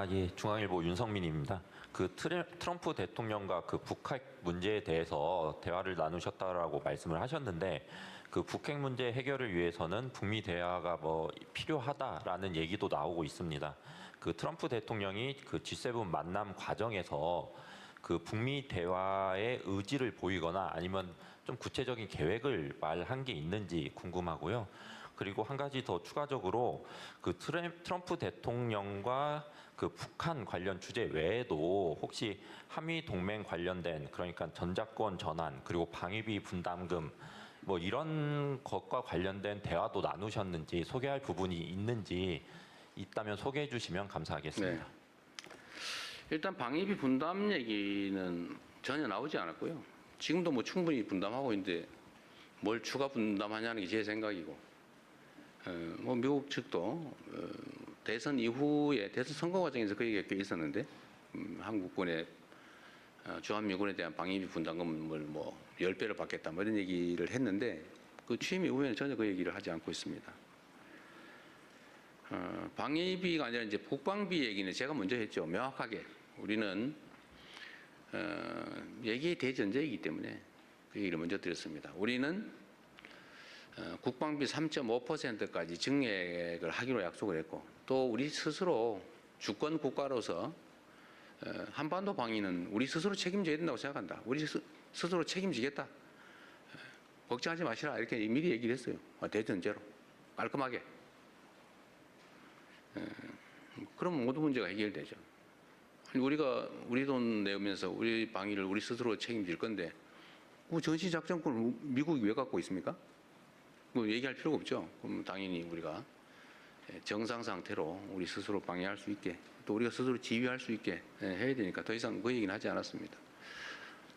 예, 중앙일보 윤성민입니다. 트럼프 대통령과 그 북핵 문제에 대해서 대화를 나누셨다라고 말씀을 하셨는데, 그 북핵 문제 해결을 위해서는 북미 대화가 필요하다라는 얘기도 나오고 있습니다. 그 트럼프 대통령이 그 G7 만남 과정에서 그 북미 대화의 의지를 보이거나 아니면 좀 구체적인 계획을 말한 게 있는지 궁금하고요. 그리고 한 가지 더 추가적으로 그 트럼프 대통령과 그 북한 관련 주제 외에도 혹시 한미 동맹 관련된, 그러니까 전작권 전환 그리고 방위비 분담금 이런 것과 관련된 대화도 나누셨는지, 소개할 부분이 있는지 있다면 소개해 주시면 감사하겠습니다. 네. 일단 방위비 분담 얘기는 전혀 나오지 않았고요. 지금도 뭐 충분히 분담하고 있는데 뭘 추가 분담하냐는 게 제 생각이고, 뭐 미국 측도 대선 이후에 대선 선거 과정에서 그 얘기가 꽤 있었는데, 한국군의 주한미군에 대한 방위비 분담금을 10배를 받겠다 이런 얘기를 했는데, 그 취임 이후에는 전혀 그 얘기를 하지 않고 있습니다. 방위비가 아니라 이제 국방비 얘기는 제가 먼저 했죠. 명확하게 우리는 얘기의 대전제이기 때문에 그 얘기를 먼저 드렸습니다. 우리는 국방비 3.5%까지 증액을 하기로 약속을 했고, 또 우리 스스로 주권 국가로서 한반도 방위는 우리 스스로 책임져야 된다고 생각한다. 우리 스스로 책임지겠다. 걱정하지 마시라. 이렇게 미리 얘기를 했어요. 대전제로 깔끔하게. 그럼 모든 문제가 해결되죠. 우리가 우리 돈 내면서 우리 방위를 우리 스스로 책임질 건데, 그 전시작전권을 미국이 왜 갖고 있습니까? 얘기할 필요가 없죠. 그럼 당연히 우리가 정상 상태로 우리 스스로 방위할 수 있게, 또 우리가 스스로 지휘할 수 있게 해야 되니까 더 이상 그 얘기는 하지 않았습니다.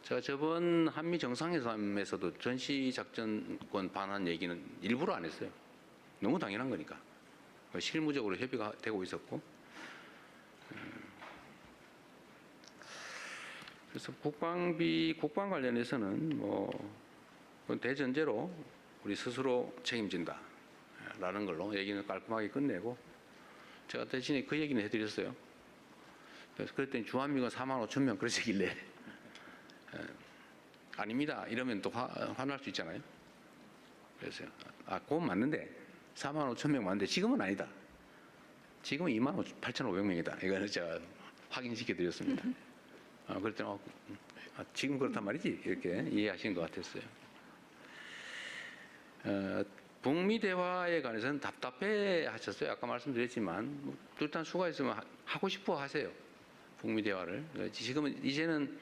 제가 저번 한미 정상회담에서도 전시작전권 반환 얘기는 일부러 안 했어요. 너무 당연한 거니까. 실무적으로 협의가 되고 있었고, 그래서 국방 관련해서는 대전제로 우리 스스로 책임진다라는 걸로 얘기는 깔끔하게 끝내고, 제가 대신에 그 얘기는 해드렸어요. 그래서 그랬더니 주한미군 45,000명 그러시길래 아닙니다 이러면 또 화날 수 있잖아요. 그래서 그건 맞는데 45,000명 맞는데 지금은 아니다. 지금은 28,500명이다. 이거는 제가 확인시켜 드렸습니다. 그랬더니 지금 그렇단 말이지 이렇게 이해하신 것 같았어요. 북미 대화에 관해서는 답답해 하셨어요. 아까 말씀드렸지만 일단 수가 있으면 하고 싶어 하세요. 북미 대화를. 지금은 이제는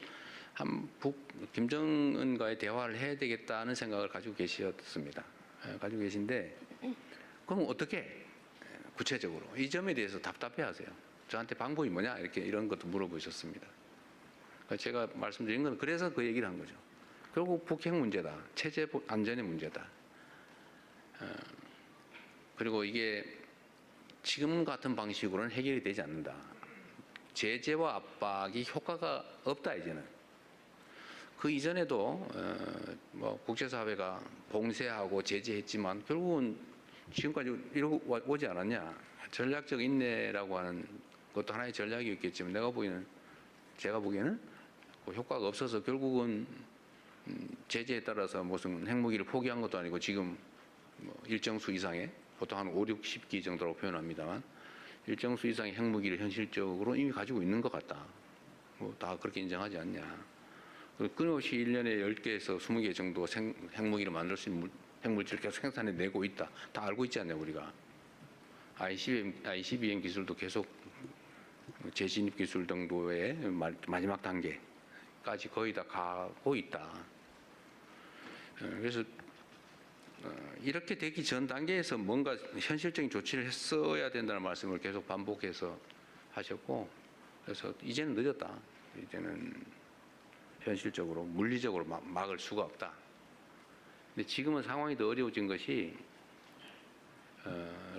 김정은과의 대화를 해야 되겠다는 생각을 가지고 계셨습니다. 가지고 계신데, 그럼 어떻게 구체적으로 이 점에 대해서 답답해 하세요. 저한테 방법이 뭐냐 이런 것도 물어보셨습니다. 제가 말씀드린 건 그래서 그 얘기를 한 거죠. 결국 북핵 문제다. 체제 안전의 문제다. 그리고 이게 지금 같은 방식으로는 해결이 되지 않는다. 제재와 압박이 효과가 없다 이제는. 그 이전에도 국제사회가 봉쇄하고 제재했지만 결국은 지금까지 이러고 오지 않았냐. 전략적 인내라고 하는 것도 하나의 전략이었겠지만 제가 보기에는 그 효과가 없어서 결국은 제재에 따라서 무슨 핵무기를 포기한 것도 아니고 지금 일정 수 이상의, 보통 한 5, 60기 정도라고 표현합니다만, 일정 수 이상의 핵무기를 현실적으로 이미 가지고 있는 것 같다. 다 그렇게 인정하지 않냐. 끊임없이 1년에 10개에서 20개 정도 핵무기를 만들 수 있는 핵물질을 계속 생산해내고 있다. 다 알고 있지 않냐 우리가. ICBM 기술도 계속 재진입 기술 정도의 마지막 단계까지 거의 다 가고 있다. 그래서 이렇게 되기 전 단계에서 뭔가 현실적인 조치를 했어야 된다는 말씀을 계속 반복해서 하셨고, 그래서 이제는 늦었다. 이제는 현실적으로 물리적으로 막을 수가 없다. 근데 지금은 상황이 더 어려워진 것이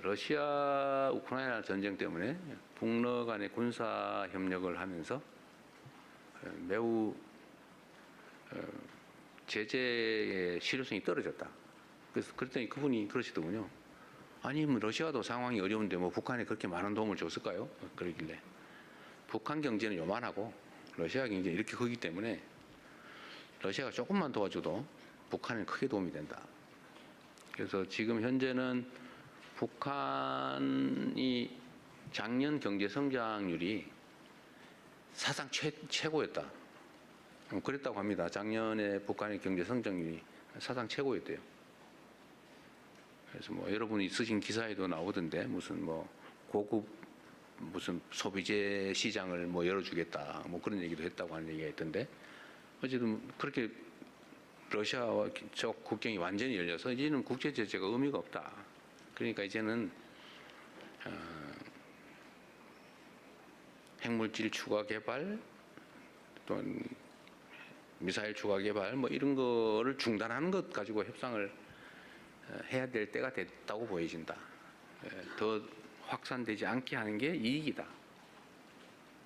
러시아 우크라이나 전쟁 때문에 북러 간의 군사 협력을 하면서 매우 제재의 실효성이 떨어졌다. 그래서 그랬더니 그분이 그러시더군요. 아니 러시아도 상황이 어려운데 북한에 그렇게 많은 도움을 줬을까요? 그러길래 북한 경제는 요만하고 러시아 경제는 이렇게 크기 때문에 러시아가 조금만 도와줘도 북한에 크게 도움이 된다. 그래서 지금 현재는 북한이 작년 경제 성장률이 사상 최고였다. 그랬다고 합니다. 작년에 북한의 경제 성장률이 사상 최고였대요. 그래서 뭐 여러분이 쓰신 기사에도 나오던데 무슨 뭐 고급 무슨 소비재 시장을 뭐 열어주겠다 뭐 그런 얘기도 했다고 하는 얘기가 있던데 어쨌든 그렇게 러시아와 저 국경이 완전히 열려서 이제는 국제 제재가 의미가 없다. 그러니까 이제는 핵물질 추가 개발 또는 미사일 추가 개발 뭐 이런 거를 중단하는 것 가지고 협상을 해야 될 때가 됐다고 보여진다. 더 확산되지 않게 하는 게 이익이다.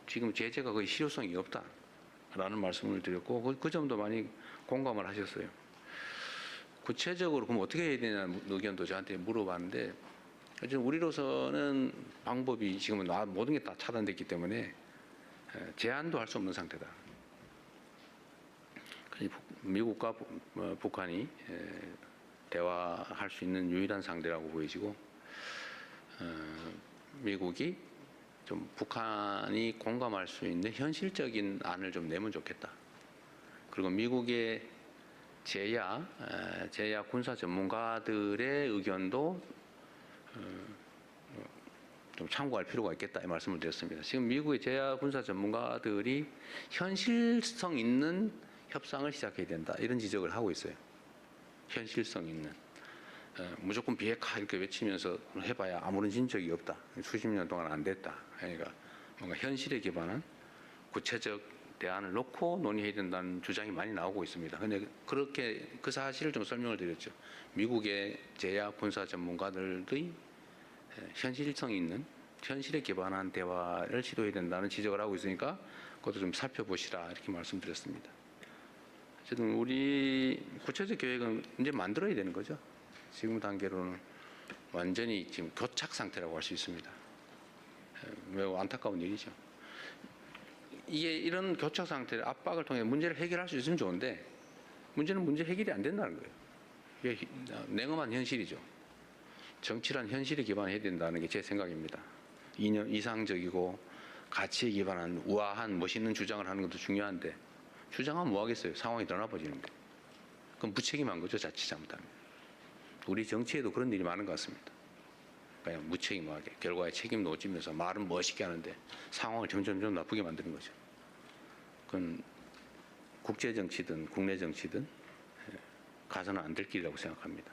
지금 제재가 거의 실효성이 없다라는 말씀을 드렸고 그 점도 많이 공감을 하셨어요. 구체적으로 그럼 어떻게 해야 되냐는 의견도 저한테 물어봤는데 어쨌든 우리로서는 방법이 지금은 모든 게 다 차단됐기 때문에 제한도 할 수 없는 상태다. 미국과 북한이 대화할 수 있는 유일한 상대라고 보여지고 미국이 좀 북한이 공감할 수 있는 현실적인 안을 좀 내면 좋겠다. 그리고 미국의 제야 군사 전문가들의 의견도 좀 참고할 필요가 있겠다 이 말씀을 드렸습니다. 지금 미국의 제야 군사 전문가들이 현실성 있는 협상을 시작해야 된다 이런 지적을 하고 있어요. 현실성 있는 무조건 비핵화 이렇게 외치면서 해봐야 아무런 진적이 없다. 수십 년 동안 안 됐다. 그러니까 뭔가 현실에 기반한 구체적 대안을 놓고 논의해야 된다는 주장이 많이 나오고 있습니다. 그런데 그렇게 그 사실을 좀 설명을 드렸죠. 미국의 제야 군사 전문가들의 현실성 있는 현실에 기반한 대화를 시도해야 된다는 지적을 하고 있으니까 그것도 좀 살펴보시라 이렇게 말씀드렸습니다. 어쨌든 우리 구체적 계획은 이제 만들어야 되는 거죠. 지금 단계로는 완전히 지금 교착 상태라고 할 수 있습니다. 매우 안타까운 일이죠. 이게 이런 교착 상태를 압박을 통해 문제를 해결할 수 있으면 좋은데 문제는 문제 해결이 안 된다는 거예요. 이게 냉엄한 현실이죠. 정치란 현실에 기반해야 된다는 게 제 생각입니다. 이상적이고 가치에 기반한 우아한 멋있는 주장을 하는 것도 중요한데 주장하면 뭐 하겠어요. 상황이 더 나빠지는데. 그럼 무책임한 거죠. 자칫 잘못하면. 우리 정치에도 그런 일이 많은 것 같습니다. 그냥 무책임하게 결과에 책임 놓치면서 말은 멋있게 하는데 상황을 점점 나쁘게 만드는 거죠. 그건 국제 정치든 국내 정치든 가서는 안 될 길이라고 생각합니다.